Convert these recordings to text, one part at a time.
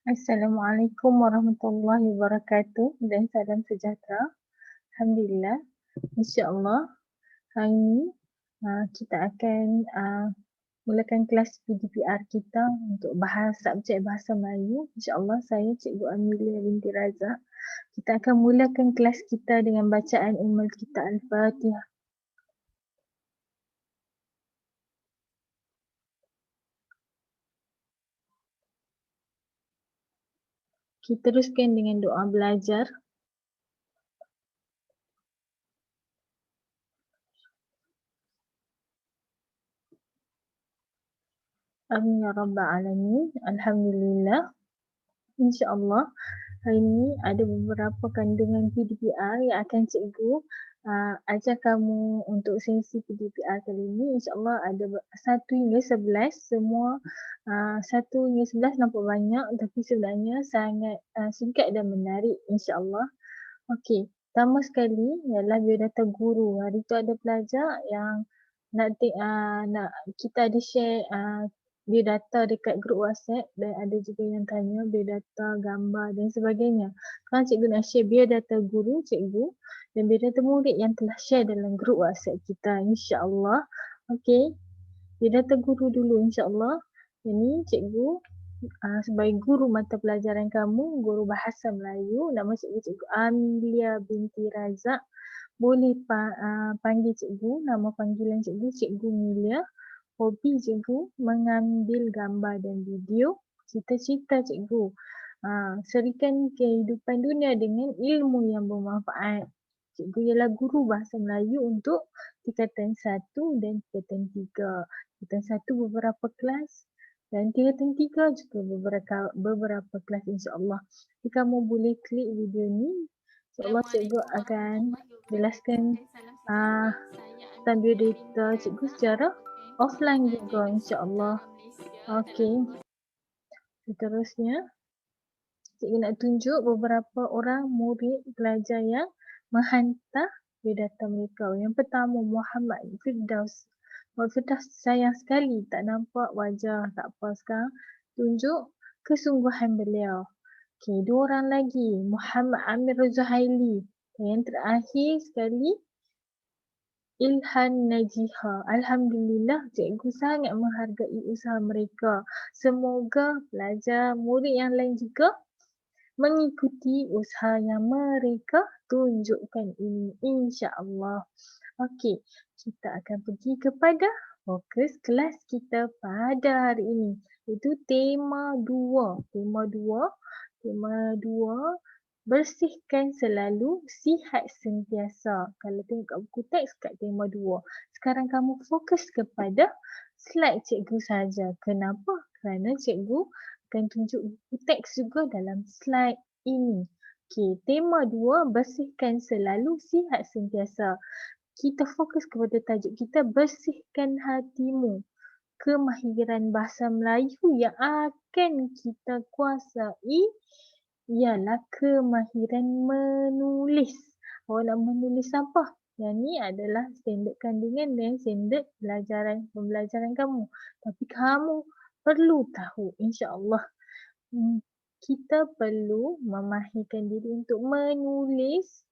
Assalamualaikum warahmatullahi wabarakatuh dan salam sejahtera. Alhamdulillah, insya-Allah hari ini kita akan mulakan kelas PDPR kita untuk bahas subjek Bahasa Melayu. Insya-Allah saya Cikgu Amelia binti Razak. Kita akan mulakan kelas kita dengan bacaan Ummul Kitab Al-Fatihah. Kita teruskan dengan doa belajar. Amin ya rabbal alamin. Alhamdulillah. Insya-Allah hari ini ada beberapa kandungan PDPR yang akan cikgu ajar kamu untuk sesi PDPR kali ini. InsyaAllah ada 1 hingga 11. Semua 1 hingga 11 nampak banyak tapi sebenarnya sangat singkat dan menarik insyaAllah. Okey, pertama sekali ialah biodata guru. Hari tu ada pelajar yang nak kita ada share biodata dekat grup WhatsApp dan ada juga yang tanya biodata gambar dan sebagainya. Sekarang cikgu nak share biodata guru cikgu dan biodata murid yang telah share dalam grup WhatsApp kita insya-Allah. Okey. Biodata guru dulu insya-Allah. Ini cikgu sebagai guru mata pelajaran kamu, guru Bahasa Melayu, nama cikgu Amelia binti Razak. Boleh panggil cikgu, nama panggilan cikgu Cikgu Milia. Hobi cikgu mengambil gambar dan video. Cita-cita cikgu serikan kehidupan dunia dengan ilmu yang bermanfaat. Cikgu ialah guru Bahasa Melayu untuk tingkatan 1 dan tingkatan 3. Tingkatan 1 beberapa kelas dan tingkatan 3 juga beberapa kelas insya-Allah. Jadi kamu boleh klik video ni. InsyaAllah cikgu akan jelaskan tentang biodata cikgu secara offline juga insya-Allah. Okey. Seterusnya cikgu nak tunjuk beberapa orang murid pelajar yang menghantar biodata mereka. Yang pertama Muhammad Firdaus. Muhammad Firdaus sayang sekali tak nampak wajah, tak apa sekarang. Tunjuk kesungguhan beliau. Okey, 2 orang lagi Muhammad Amir Zuhaili. Yang terakhir sekali Ilhan Najiha. Alhamdulillah, cikgu sangat menghargai usaha mereka. Semoga pelajar murid yang lain juga mengikuti usaha yang mereka tunjukkan ini insya-Allah. Okey, kita akan pergi kepada fokus kelas kita pada hari ini. Itu tema 2. Tema 2 bersihkan selalu, sihat sentiasa. Kalau tengok kat buku teks kat tema 2. Sekarang kamu fokus kepada slide cikgu saja. Kenapa? Kerana cikgu akan tunjuk buku teks juga dalam slide ini. Okey, tema 2 bersihkan selalu, sihat sentiasa. Kita fokus kepada tajuk kita bersihkan hatimu. Kemahiran bahasa Melayu yang akan kita kuasai ialah kemahiran menulis. Awak nak menulis apa? Yang ni adalah standard kandungan dan standard pembelajaran kamu. Tapi kamu perlu tahu insya-Allah kita perlu memahirkan diri untuk menulis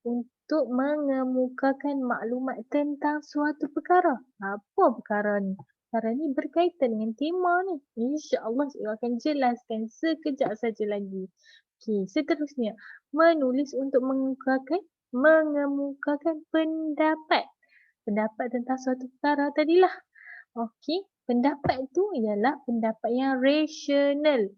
untuk mengemukakan maklumat tentang suatu perkara. Apa perkara ni? Perkara ni berkaitan dengan tema ni. InsyaAllah saya akan jelaskan sekejap saja lagi. Okey, seterusnya. Menulis untuk mengemukakan pendapat. Pendapat tentang suatu perkara tadilah. Okey, pendapat tu ialah pendapat yang rasional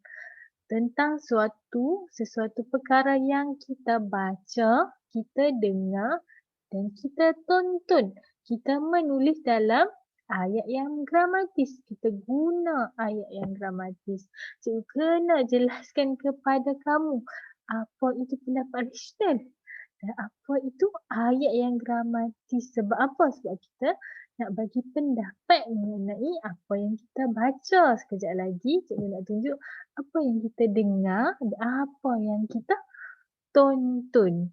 tentang sesuatu perkara yang kita baca, kita dengar dan kita tonton. Kita menulis dalam ayat yang gramatis. Kita guna ayat yang gramatis. Cikgu kena jelaskan kepada kamu apa itu pendapat rasional dan apa itu ayat yang gramatis. Sebab apa? Sebab kita nak bagi pendapat mengenai apa yang kita baca. Sekejap lagi cikgu nak tunjuk apa yang kita dengar dan apa yang kita tonton.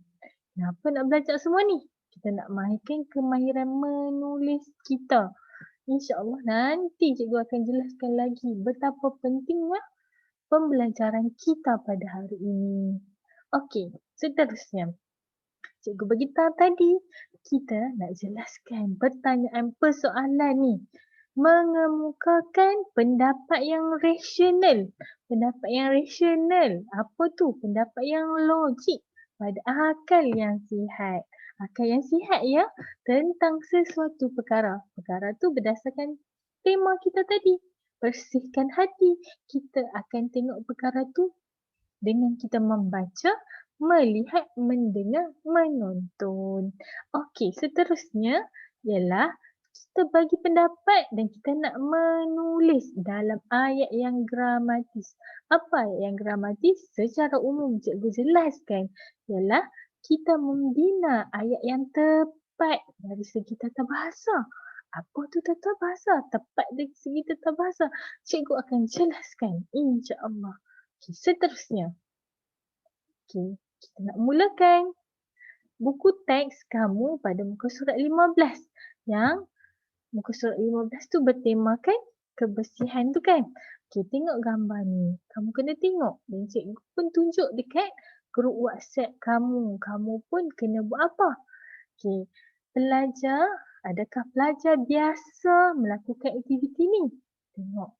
Kenapa nak belajar semua ni? Kita nak mahirkan kemahiran menulis kita. InsyaAllah nanti cikgu akan jelaskan lagi betapa pentingnya pembelajaran kita pada hari ini. Okey, seterusnya. Cikgu beritahu tadi, kita nak jelaskan pertanyaan persoalan ni. Mengemukakan pendapat yang rasional. Pendapat yang rasional. Apa tu? Pendapat yang logik pada akal yang sihat. Akal yang sihat ya, tentang sesuatu perkara. Perkara tu berdasarkan tema kita tadi. Bersihkan hati. Kita akan tengok perkara tu dengan kita membaca, melihat, mendengar, menonton. Okey, seterusnya ialah kita bagi pendapat dan kita nak menulis dalam ayat yang gramatis. Apa ayat yang gramatis? Secara umum cikgu jelaskan ialah kita membina ayat yang tepat dari segi tata bahasa. Apa tu tata bahasa? Tepat dari segi tata bahasa. Cikgu akan jelaskan insya-Allah. Okay, seterusnya. Okay, kita nak mulakan buku teks kamu pada muka surat 15. Yang muka surat 15 tu bertemakan kebersihan tu kan. Okay, tengok gambar ni. Kamu kena tengok. Dan cikgu pun tunjuk dekat grup WhatsApp kamu. Kamu pun kena buat apa? Okay, pelajar, adakah pelajar biasa melakukan aktiviti ni? Tengok.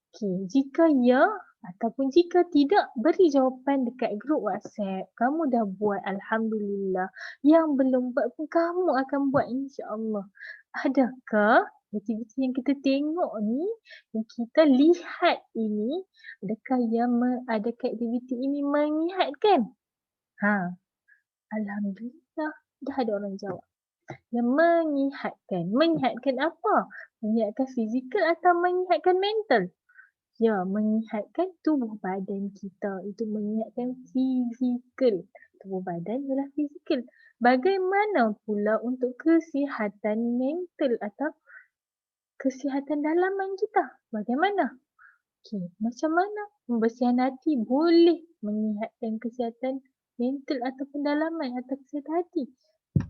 Okay, jika ya ataupun jika tidak, beri jawapan dekat grup WhatsApp. Kamu dah buat, Alhamdulillah. Yang belum buat pun kamu akan buat insya-Allah. Adakah aktiviti yang kita tengok ni, yang kita lihat ini, adakah aktiviti ini menyihatkan? Alhamdulillah, dah ada orang jawab. Yang menyihatkan. Menyihatkan apa? Menyihatkan fizikal atau menyihatkan mental? Ya, menyihatkan tubuh badan kita. Itu menyihatkan fizikal. Tubuh badan ialah fizikal. Bagaimana pula untuk kesihatan mental atau kesihatan dalaman kita? Bagaimana? Okey, macam mana pembersihan hati boleh menyihatkan kesihatan mental ataupun dalaman atau kesihatan hati?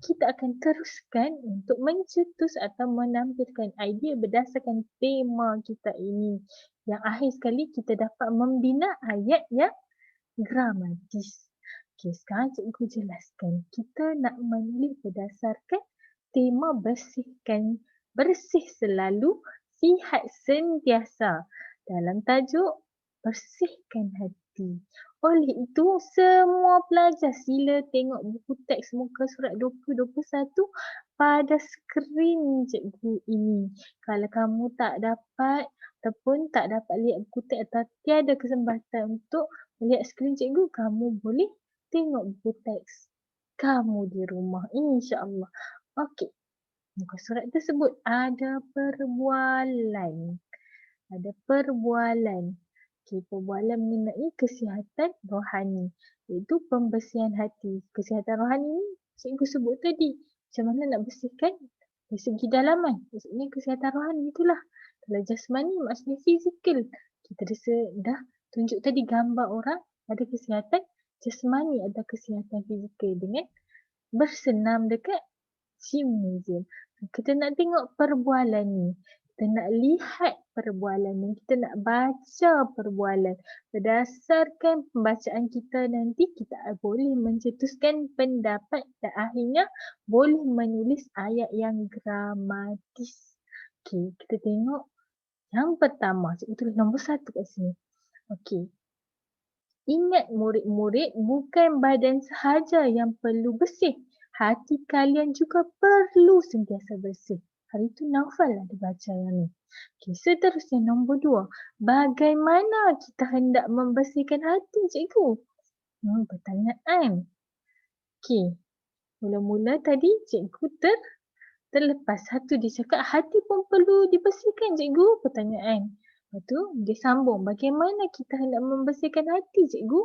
Kita akan teruskan untuk mencetus atau menampilkan idea berdasarkan tema kita ini. Yang akhir sekali kita dapat membina ayat yang gramatis. Okey, sekarang cikgu jelaskan. Kita nak menulis berdasarkan tema bersih selalu, sihat sentiasa. Dalam tajuk, bersihkan hati. Oleh itu, semua pelajar sila tengok buku teks muka surat 20-21 pada skrin cikgu ini. Kalau kamu tak dapat ataupun tak dapat lihat buku teks atau tiada kesempatan untuk melihat skrin cikgu, kamu boleh tengok buku teks kamu di rumah, insya-Allah. Okey. Muka surat tersebut ada perbualan. Ada perbualan. Okay, perbualan mengenai kesihatan rohani, iaitu pembersihan hati. Kesihatan rohani ni cikgu sebut tadi. Macam mana nak bersihkan dari segi dalaman. Maksudnya kesihatan rohani itulah. Kalau jasmani maksudnya fizikal. Kita dah tunjuk tadi gambar orang ada kesihatan jasmani, ada kesihatan fizikal dengan bersenam dekat gymnasium. Kita nak tengok perbualan ni. Kita nak lihat perbualan ni. Kita nak baca perbualan. Berdasarkan pembacaan kita nanti, kita boleh mencetuskan pendapat dan akhirnya boleh menulis ayat yang gramatis. Okey, kita tengok yang pertama. Cikgu tulis nombor 1 kat sini. Okey. Ingat murid-murid, bukan badan sahaja yang perlu bersih. Hati kalian juga perlu sentiasa bersih. Hari itu Naufal ada baca yang ni. Okay, seterusnya nombor 2. Bagaimana kita hendak membersihkan hati, cikgu? Pertanyaan. Okay. Mula-mula tadi cikgu terlepas satu. Dia cakap hati pun perlu dibersihkan, cikgu. Pertanyaan. Lepas tu dia sambung. Bagaimana kita hendak membersihkan hati, cikgu?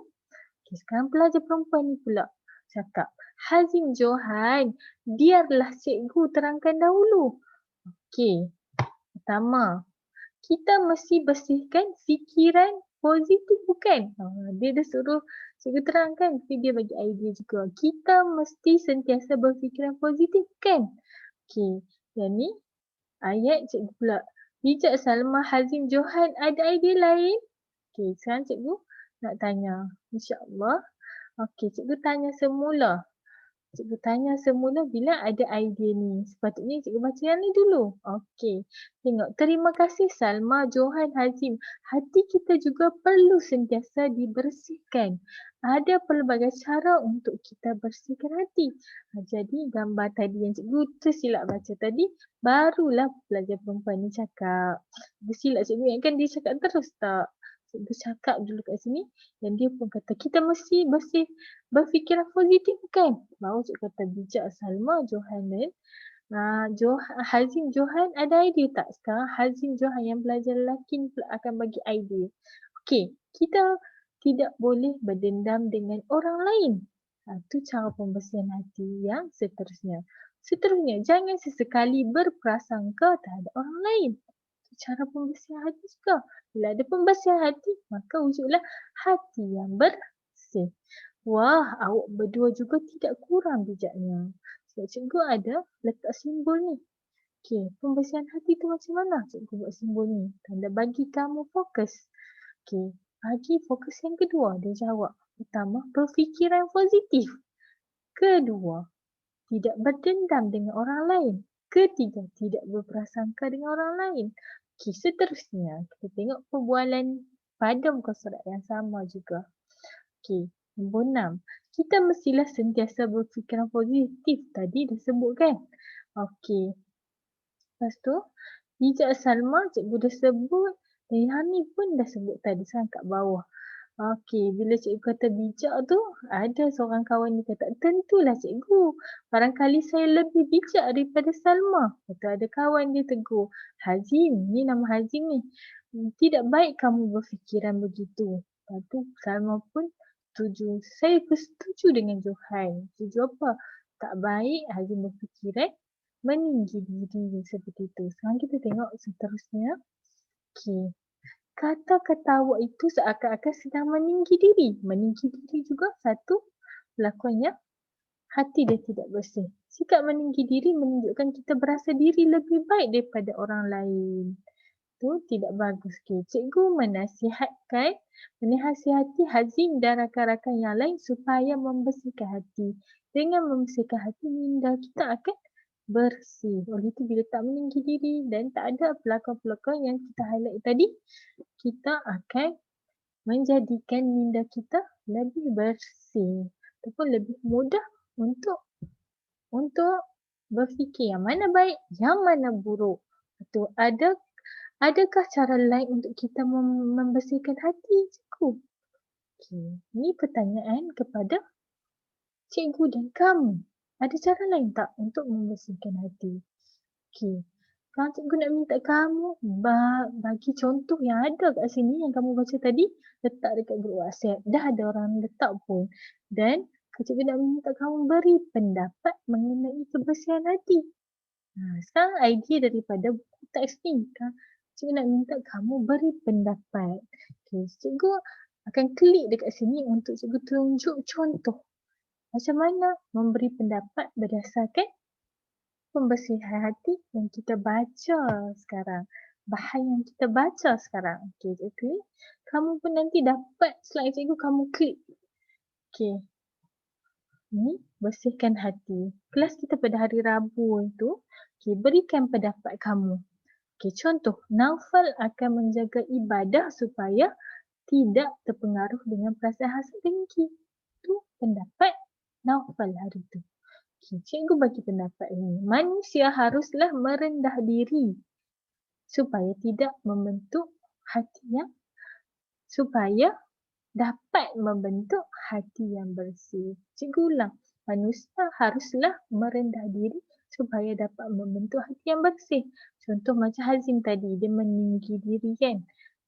Okay, sekarang pelajar perempuan ni pula cakap. Hazim Johan, biarlah cikgu terangkan dahulu. Okey, pertama, kita mesti bersihkan fikiran positif bukan? Dia dah suruh cikgu terangkan tapi dia bagi idea juga. Kita mesti sentiasa berfikiran positif bukan? Okey, yang ni ayat cikgu pula. Bijak Salma, Hazim Johan ada idea lain? Okey, sekarang cikgu nak tanya. InsyaAllah. Okey, cikgu tanya semula. Cikgu tanya semula bila ada idea ni. Sepatutnya cikgu baca yang ni dulu. Okey. Tengok. Terima kasih Salma, Johan, Hazim. Hati kita juga perlu sentiasa dibersihkan. Ada pelbagai cara untuk kita bersihkan hati. Jadi gambar tadi yang cikgu tersilap baca tadi, barulah pelajar perempuan ni cakap. Dia silap cikgu ingatkan dia cakap terus tak. Cikgu cakap dulu kat sini dan dia pun kata kita mesti bersih berfikiran positif kan. Baru cikgu kata bijak Salma, Johan dan Hazim, Johan ada idea tak? Sekarang Hazim, Johan yang pelajar lelaki ni pula akan bagi idea. Okey, kita tidak boleh berdendam dengan orang lain. Itu cara pembersihan hati yang seterusnya. Seterusnya, jangan sesekali berprasangka terhadap orang lain. Cara pembersihan hati juga. Bila ada pembersihan hati, maka wujudlah hati yang bersih. Wah, awak berdua juga tidak kurang bijaknya. Sebab cikgu ada letak simbol ni. Okey, pembersihan hati tu macam mana cikgu buat simbol ni? Tanda bagi kamu fokus. Okey, bagi fokus yang kedua, dia jawab. Pertama, berfikiran positif. Kedua, tidak berdendam dengan orang lain. Ketiga, tidak berprasangka dengan orang lain. Okey, seterusnya kita tengok perbualan pada muka surat yang sama juga. Okey, nombor 6. Kita mestilah sentiasa berfikiran positif. Tadi dah sebut kan? Okey. Lepas tu, bijak Salma, cikgu dah sebut. Dan yang ni pun dah sebut tadi sekarang kat bawah. Okey, bila cikgu kata bijak tu, ada seorang kawan ni kata, tentulah cikgu. Barangkali saya lebih bijak daripada Salma. Kata ada kawan dia tegur. Hazim, ni nama Hazim ni. Tidak baik kamu berfikiran begitu. Lepas tu Salma pun setuju. Saya bersetuju dengan Johan. Setuju apa? Tak baik Hazim berfikiran meninggi diri seperti itu. Sekarang kita tengok seterusnya. Okey. Kata-kata awak itu seakan-akan sedang meninggi diri. Meninggi diri juga satu lakonnya hati dia tidak bersih. Sikap meninggi diri menunjukkan kita berasa diri lebih baik daripada orang lain. Itu tidak bagus. Okay. Cikgu menasihati Hazim dan rakan-rakan yang lain supaya membersihkan hati. Dengan membersihkan hati, minda kita akan bersih. Oleh itu bila tak meninggi diri dan tak ada pelakon-pelakon yang kita highlight tadi, kita akan menjadikan minda kita lebih bersih ataupun lebih mudah untuk berfikir yang mana baik, yang mana buruk. Atau adakah cara lain untuk kita membersihkan hati, cikgu? Okay. Ini pertanyaan kepada cikgu dan kamu. Ada cara lain tak untuk membersihkan hati? Okey. Sekarang cikgu nak minta kamu bagi contoh yang ada kat sini yang kamu baca tadi, letak dekat grup WhatsApp. Dah ada orang letak pun. Dan cikgu nak minta kamu beri pendapat mengenai kebersihan hati. Sekarang idea daripada buku teks ni. Cikgu nak minta kamu beri pendapat. Okay, cikgu akan klik dekat sini untuk cikgu tunjuk contoh. Macam mana memberi pendapat berdasarkan pembersihan hati yang kita baca sekarang. Bahan yang kita baca sekarang. Okey, cikgu. Kamu pun nanti dapat slide cikgu, kamu klik. Okey. Ini bersihkan hati. Kelas kita pada hari Rabu itu, okey, berikan pendapat kamu. Okey, contoh, Naufal akan menjaga ibadah supaya tidak terpengaruh dengan perasaan hasad dengki. Itu pendapat Naufal hari itu. Okay, cikgu bagi pendapat ini. Manusia haruslah merendah diri supaya tidak membentuk hati yang supaya dapat membentuk hati yang bersih. Cikgu ulang. Manusia haruslah merendah diri supaya dapat membentuk hati yang bersih. Contoh macam Hazim tadi, dia meninggi diri kan.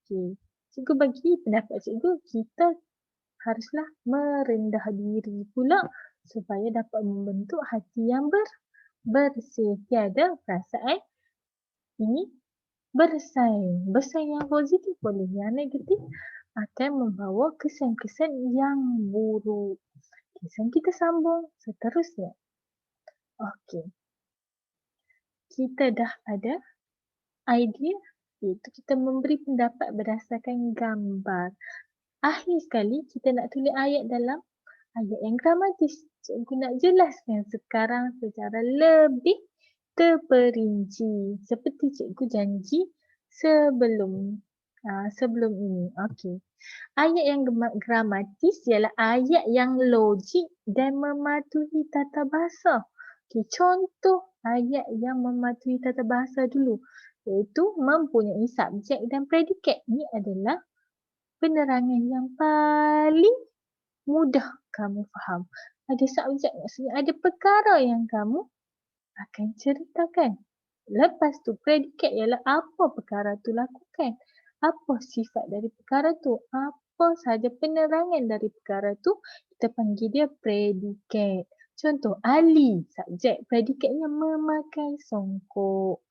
Okay. Cikgu bagi pendapat cikgu, kita haruslah merendah diri pula supaya dapat membentuk hati yang bersih. Tiada perasaan ini bersaing. Bersaing yang positif boleh. Yang negatif akan membawa kesan-kesan yang buruk. Kesan kita sambung seterusnya. Okey. Kita dah ada idea iaitu kita memberi pendapat berdasarkan gambar. Akhir sekali kita nak tulis ayat dalam ayat yang gramatis. Cikgu nak jelaskan sekarang secara lebih terperinci seperti cikgu janji sebelum ini. Okey. Ayat yang gramatis ialah ayat yang logik dan mematuhi tata bahasa. Okey, contoh ayat yang mematuhi tata bahasa dulu, iaitu mempunyai subjek dan predikat. Ini adalah penerangan yang paling mudah kamu faham. Ada subjek, maksudnya ada perkara yang kamu akan ceritakan. Lepas tu predikat ialah apa perkara tu lakukan. Apa sifat dari perkara tu. Apa sahaja penerangan dari perkara tu, kita panggil dia predikat. Contoh, Ali, subjek, predikatnya memakai songkok.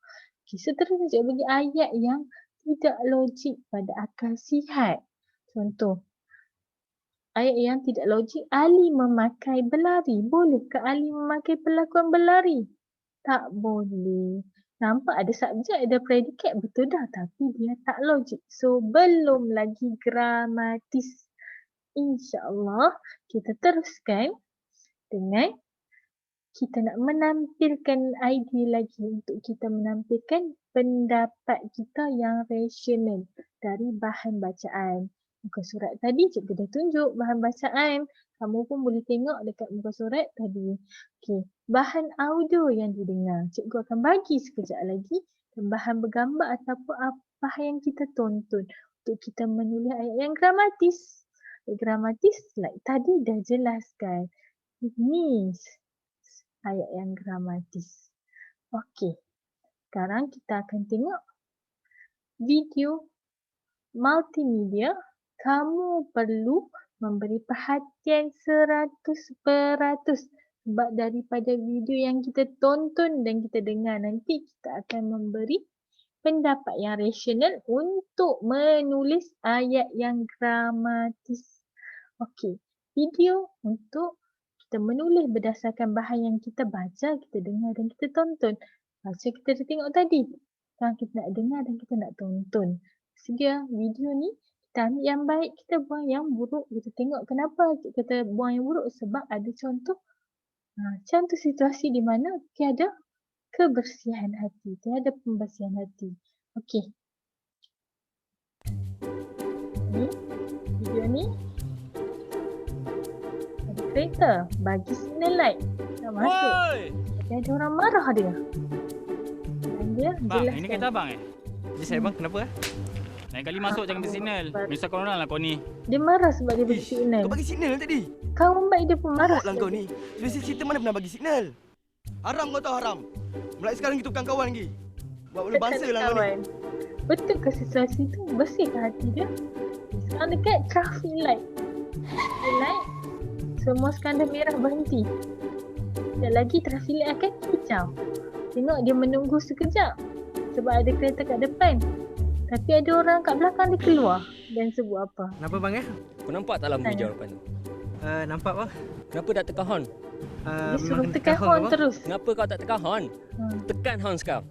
Okay, seterusnya cikgu bagi ayat yang tidak logik pada akal sihat. Contoh, ayat yang tidak logik, Ali memakai berlari. Bolehkah Ali memakai perlakuan berlari? Tak boleh. Nampak ada subjek, ada predikat, betul dah. Tapi dia tak logik. So, belum lagi gramatis. InsyaAllah, kita teruskan dengan kita nak menampilkan idea lagi untuk kita menampilkan pendapat kita yang rasional dari bahan bacaan. Muka surat tadi cikgu dah tunjuk bahan bacaan. Kamu pun boleh tengok dekat muka surat tadi. Okey, bahan audio yang didengar. Cikgu akan bagi sekejap lagi dan bahan bergambar ataupun apa yang kita tonton untuk kita menulis ayat yang gramatis. Gramatis like tadi dah jelaskan. Ini ayat yang gramatis. Okey, sekarang kita akan tengok video multimedia. Kamu perlu memberi perhatian 100% sebab daripada video yang kita tonton dan kita dengar nanti kita akan memberi pendapat yang rasional untuk menulis ayat yang gramatis. Okey, video untuk kita menulis berdasarkan bahan yang kita baca, kita dengar dan kita tonton. Baca kita dah tengok tadi. Sekarang kita nak dengar dan kita nak tonton. Sedia video ni kita ambil yang baik, kita buang yang buruk. Kita tengok kenapa kita buang yang buruk. Sebab ada contoh situasi di mana tiada kebersihan hati, tiada pembersihan hati. Okey. Ni video ni ada kereta bagi signal light. Dah masuk. Tapi ada orang marah dia. Dan dia Bang, jelaskan. ini kereta abang Jadi saya bang, kenapa Lain kali masuk jangan bagi signal. Menyusahkan orang lah kau ni. Dia marah sebab dia bagi signal. Kau bagi signal tadi. Kawan baik dia pun marah. Lah kau ni. Selesa cerita mana pernah bagi signal. Haram kau tahu haram. Mulai sekarang kita bukan kawan lagi. Buat boleh bangsa lah kau ni. Betul ke situasi tu? Bersihkah hati dia? Sekarang dekat traffic light. Traffic light. Semua sekarang dah merah berhenti. Dan lagi traffic light akan hijau. Tengok dia menunggu sekejap. Sebab ada kereta kat depan. Tapi ada orang kat belakang dia keluar. Dan sebut apa? Kenapa bang Kau nampak tak lampu hijau depan tu? Nampak bang. Kenapa tak tekan horn? Dia suruh tekan horn terus. Kenapa kau tak tekan horn? Tekan horn sekarang.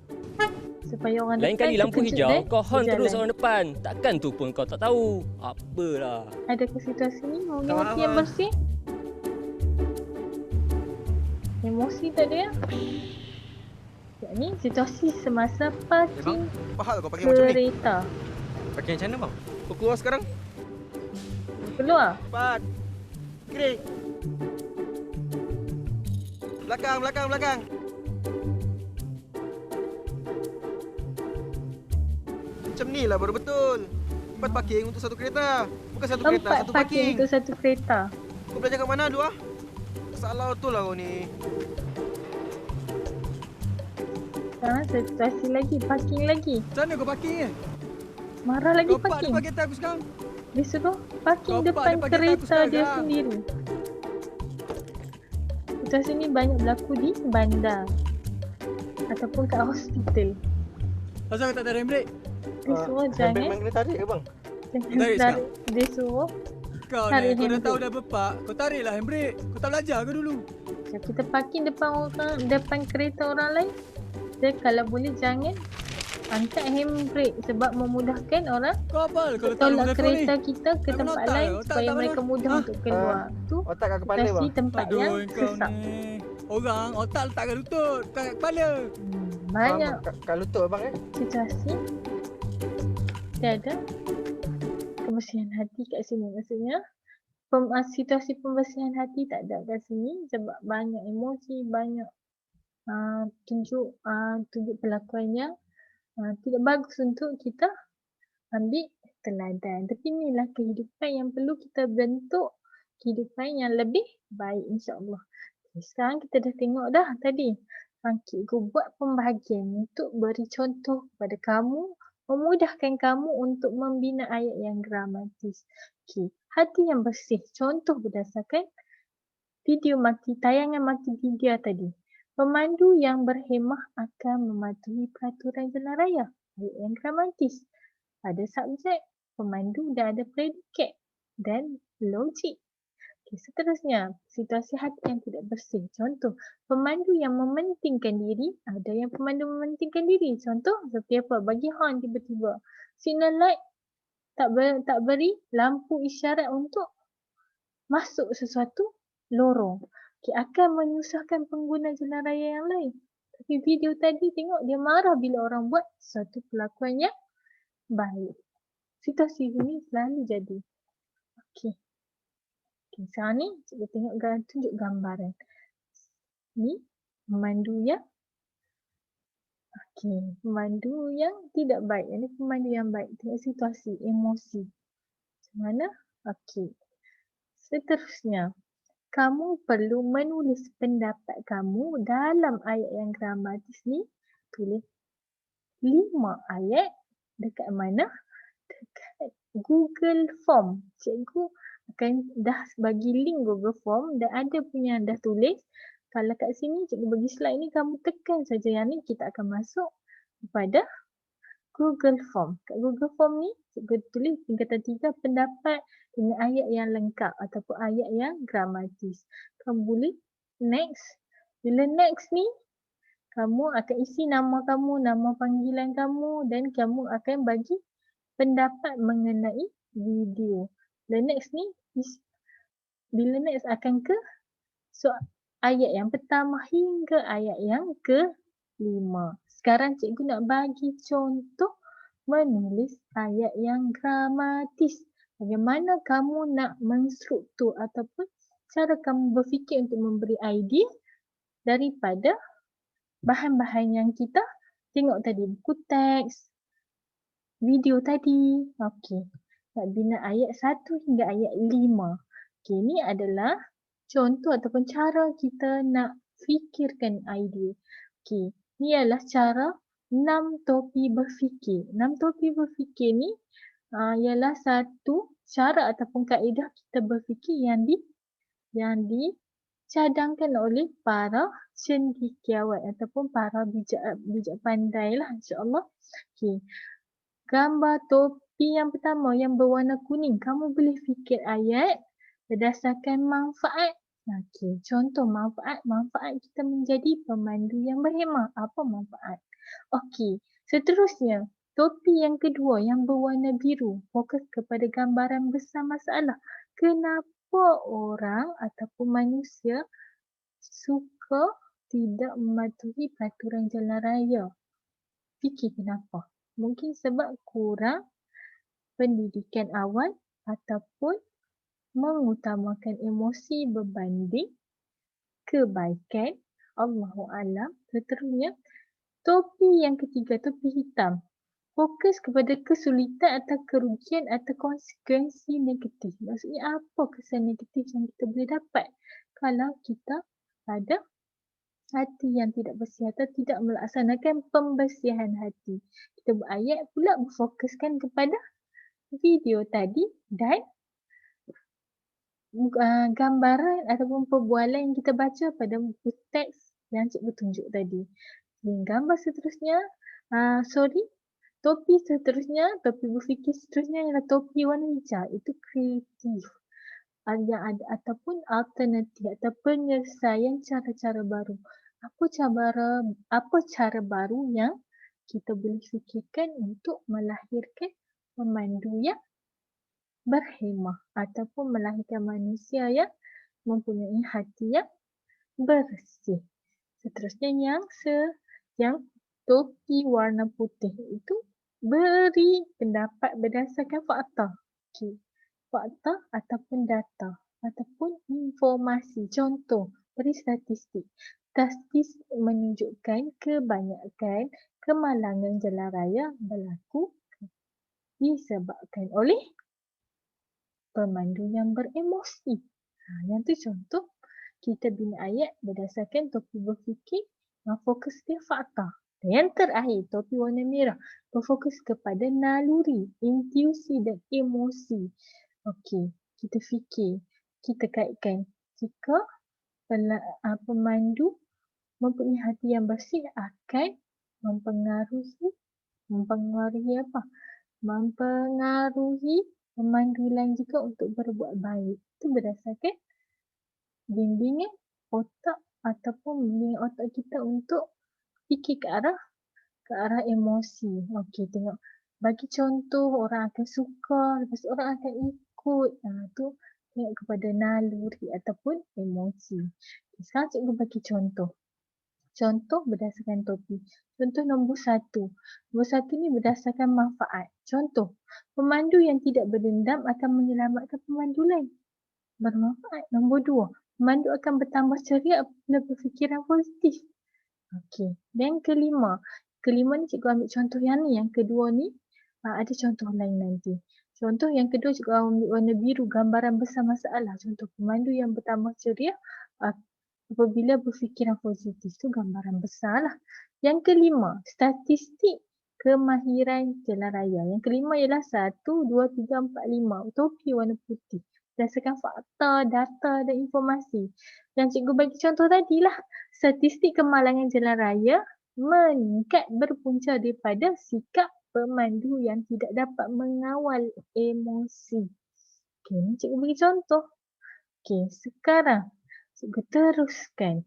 Supaya orang Lain depan kali lampu terkejut hijau, dan kau horn berjalan. terus orang depan. Takkan tu pun kau tak tahu. Apalah. Adakah situasi ni maunya Tak hati apa. yang bersih? Emosi tak ada ya? Ni situasi semasa parking Apa hal kau pakai macam ni? kereta. Pakai macam mana bang? Kau keluar sekarang. Keluar. Cepat. Kiri. Belakang, belakang, belakang. Macam ni lah baru betul. Tempat parking untuk satu kereta. Bukan satu kereta, Tempat satu parking parking. untuk satu kereta. Kau belajar kat mana dulu ah? Salah betul lah kau ni. Sekarang situasi lagi, parking lagi. Macam mana kau parking ni? Marah lagi Kau park parking. depan kereta aku sekarang. Dia suruh parking Kau park depan depan kereta aku kereta sekarang, dia sekarang. sendiri. Situasi ni banyak berlaku di bandar. Ataupun kat hospital. Pasal kau tak ada handbrake? Dia suruh jangan. Main kena tarik ke bang? Tarik Jangan sekarang. tarik. Dia suruh. Kau Tarik ni, kau dah handbrake. tahu dah berpak. Kau tariklah handbrake. Kau tak belajar ke dulu? Macam kita parking depan orang, depan kereta orang lain. Dan kalau boleh jangan Angkat handbrake sebab memudahkan orang Kau apa kalau untuk tak tolak nombor telefon ni? kereta kita ke Nak tempat otak lain ke? Otak supaya tak mereka mana? mudah Ha? untuk keluar. Tu Otak kat kepala situasi bang. tempat Aduh, yang kau sesak. ni. Orang otak letak kat lutut, bukan kat kepala. Banyak Kat lutut abang situasi tiada kebersihan hati kat sini. Maksudnya situasi pembersihan hati tak ada kat sini sebab banyak emosi, banyak tunjuk perlakuan yang tidak bagus untuk kita ambil teladan. Tapi inilah kehidupan yang perlu kita bentuk kehidupan yang lebih baik, insyaAllah. Okay, sekarang kita dah tengok dah tadi. Cikgu buat pembahagian untuk beri contoh kepada kamu, memudahkan kamu untuk membina ayat yang gramatis. Okay. Hati yang bersih. Contoh berdasarkan tayangan multimedia tadi. Pemandu yang berhemah akan mematuhi peraturan jalan raya. Ayat yang gramatis. Ada subjek, pemandu dah ada predikat dan logik. Okay, seterusnya, situasi hati yang tidak bersih. Contoh, pemandu yang mementingkan diri, ada yang pemandu mementingkan diri. Contoh, seperti apa? Bagi horn tiba-tiba. Signal light tak beri lampu isyarat untuk masuk sesuatu lorong. Okay, akan menyusahkan pengguna jalan raya yang lain. Tapi video tadi tengok dia marah bila orang buat satu perlakuan yang baik. Situasi ini selalu jadi. Okey. Okay, sekarang ni cikgu tengok tunjuk gambaran. Ni pemandu yang pemandu yang tidak baik. Ini pemandu yang baik. Tengok situasi, emosi. Macam mana? Okey. Seterusnya, kamu perlu menulis pendapat kamu dalam ayat yang gramatis ni. Tulis 5 ayat dekat mana? Dekat Google Form. Cikgu akan dah bagi link Google Form dan ada punya dah tulis. Kalau kat sini cikgu bagi slide ni, kamu tekan saja yang ni, kita akan masuk kepada Google Form. Kat Google Form ni cikgu tulis tingkatan 3 pendapat dengan ayat yang lengkap ataupun ayat yang gramatis. Kamu boleh next. Bila next ni, kamu akan isi nama kamu, nama panggilan kamu dan kamu akan bagi pendapat mengenai video. Bila next ni, bila next akan ke ayat yang pertama hingga ayat yang ke-5. Sekarang cikgu nak bagi contoh menulis ayat yang gramatis. Bagaimana kamu nak menstruktur ataupun cara kamu berfikir untuk memberi idea daripada bahan-bahan yang kita tengok tadi. Buku teks, video tadi. Okey. Nak bina ayat 1 hingga ayat 5. Okey, ni adalah contoh ataupun cara kita nak fikirkan idea. Okey, ni adalah cara 6 topi berfikir. 6 topi berfikir ni ialah satu cara ataupun kaedah kita berfikir yang dicadangkan oleh para cendekiawan ataupun para bijak pandai lah, insyaAllah. Okey. Gambar topi yang pertama yang berwarna kuning. Kamu boleh fikir ayat berdasarkan manfaat. Okey, contoh manfaat kita menjadi pemandu yang berhemah. Apa manfaat? Okey, seterusnya topi yang kedua yang berwarna biru. Fokus kepada gambaran besar masalah. Kenapa orang ataupun manusia suka tidak mematuhi peraturan jalan raya? Fikir kenapa? Mungkin sebab kurang pendidikan awal ataupun mengutamakan emosi berbanding kebaikan. Allahu a'lam. Seterusnya, topi yang ketiga, topi hitam. Fokus kepada kesulitan atau kerugian atau konsekuensi negatif. Maksudnya apa kesan negatif yang kita boleh dapat kalau kita ada hati yang tidak bersih atau tidak melaksanakan pembersihan hati. Kita berayat pula berfokuskan kepada video tadi dan gambaran ataupun perbualan yang kita baca pada buku teks yang cikgu tunjuk tadi. Gambar seterusnya, topi seterusnya, topi berfikir seterusnya ialah topi warna hijau. Itu kreatif. Yang ada ataupun alternatif atau penyelesaian cara-cara baru. Apa cara baru yang kita boleh fikirkan untuk melahirkan pemandu yang berhemah ataupun melahirkan manusia yang mempunyai hati yang bersih. Seterusnya yang topi warna putih itu beri pendapat berdasarkan fakta. Okey. Fakta ataupun data ataupun informasi. Contoh, beri statistik. Statistik menunjukkan kebanyakan kemalangan jalan raya berlaku disebabkan oleh pemandu yang beremosi. Yang tu contoh, kita bina ayat berdasarkan topi berfikir yang fokus ke fakta. Dan yang terakhir, topi warna merah berfokus kepada naluri, intuisi dan emosi. Okey, kita fikir, kita kaitkan jika pemandu mempunyai hati yang bersih akan mempengaruhi apa? Mempengaruhi pemandu lain juga untuk berbuat baik. Itu berdasarkan bimbingan otak ataupun bimbingan otak kita untuk fikir ke arah emosi. Okey, tengok. Bagi contoh, orang akan suka, lepas tu orang akan ikut. Tu tengok kepada naluri ataupun emosi. Okay, sekarang cikgu bagi contoh. Contoh berdasarkan topi. Contoh nombor 1. Nombor 1 ni berdasarkan manfaat. Contoh, pemandu yang tidak berdendam akan menyelamatkan pemandu lain. Bermanfaat. Nombor 2. Pemandu akan bertambah ceria apabila berfikiran positif. Okey. Dan kelima. Kelima ni cikgu ambil contoh yang ni. Yang kedua ni ada contoh lain nanti. Contoh yang kedua cikgu ambil warna biru, gambaran besar masalah. Contoh, pemandu yang bertambah ceria apabila berfikiran positif. Tu gambaran besar lah. Yang kelima, statistik kemahiran jalan raya. Yang kelima ialah 1, 2, 3, 4, 5. Topi warna putih. Berdasarkan fakta, data dan informasi. Yang cikgu bagi contoh tadilah. Statistik kemalangan jalan raya meningkat berpunca daripada sikap pemandu yang tidak dapat mengawal emosi. Okey, ni cikgu bagi contoh. Okey, sekarang cikgu teruskan.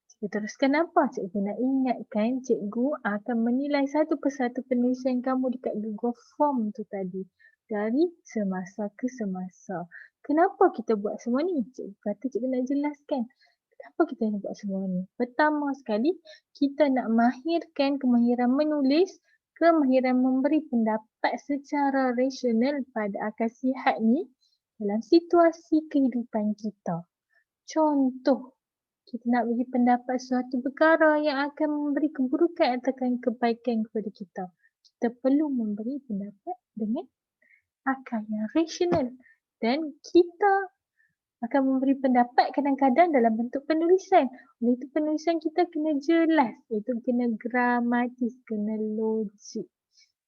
Cikgu teruskan apa? Cikgu nak ingatkan cikgu akan menilai satu persatu penulisan kamu dekat Google Form tu tadi. Dari semasa ke semasa. Kenapa kita buat semua ni? Cikgu kata cikgu nak jelaskan. Kenapa kita nak buat semua ni? Pertama sekali, kita nak mahirkan kemahiran menulis, kemahiran memberi pendapat secara rasional pada akal sihat ni dalam situasi kehidupan kita. Contoh, kita nak bagi pendapat suatu perkara yang akan memberi keburukan atau kebaikan kepada kita. Kita perlu memberi pendapat dengan akal yang rasional. Dan kita akan memberi pendapat kadang-kadang dalam bentuk penulisan. Oleh itu penulisan kita kena jelas. Itu kena gramatis, kena logik.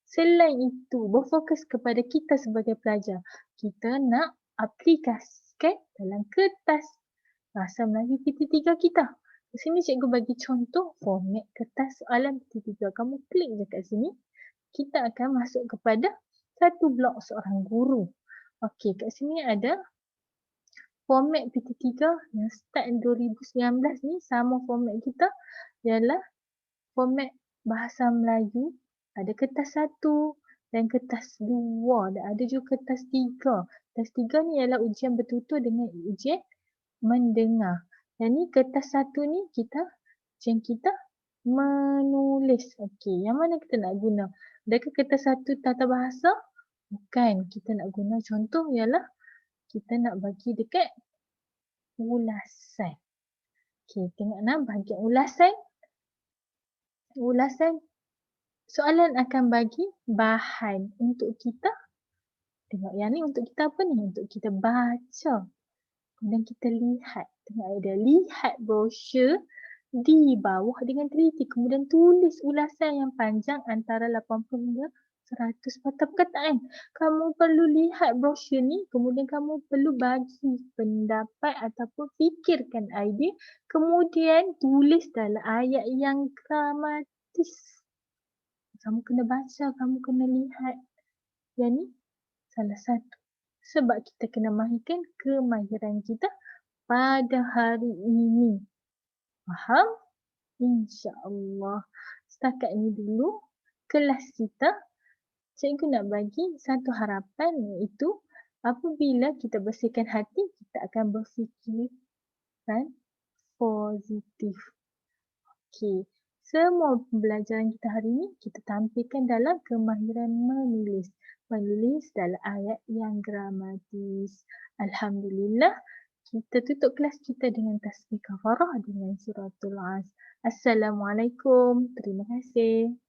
Selain itu, berfokus kepada kita sebagai pelajar. Kita nak aplikasikan dalam kertas bahasa Melayu PT3 kita. Di sini cikgu bagi contoh format kertas soalan PT3. Kamu klik je kat sini. Kita akan masuk kepada satu blog seorang guru. Okey, kat sini ada format PT3 yang start 2019 ni sama format kita ialah format bahasa Melayu. Ada kertas 1 dan kertas 2 dan ada juga kertas 3. Kertas 3 ni ialah ujian bertutur dengan ujian mendengar. Dan ni kertas 1 ni ujian kita menulis. Okey, yang mana kita nak guna? Adakah kertas 1 tata bahasa? Bukan, kita nak guna contoh ialah kita nak bagi dekat ulasan. Okey, tengok bahagian ulasan. Ulasan soalan akan bagi bahan untuk kita. Tengok yang ni untuk kita apa ni? Untuk kita baca. Kemudian kita lihat. Tengok ada lihat brosur di bawah dengan teliti. Kemudian tulis ulasan yang panjang antara 80 hingga 100 patah perkataan. Kamu perlu lihat brosur ni, kemudian kamu perlu bagi pendapat ataupun fikirkan idea, kemudian tulis dalam ayat yang gramatis. Kamu kena baca, kamu kena lihat. Yang ni salah satu. Sebab kita kena mahirkan kemahiran kita pada hari ini. Faham? InsyaAllah. setakat ni dulu kelas kita. Cikgu nak bagi satu harapan, iaitu apabila kita bersihkan hati, kita akan berfikir positif. Okey. Semua pembelajaran kita hari ini kita tampilkan dalam kemahiran menulis. Menulis dalam ayat yang gramatis. Alhamdulillah, kita tutup kelas kita dengan tasbih kafarah dengan suratul As. Assalamualaikum. Terima kasih.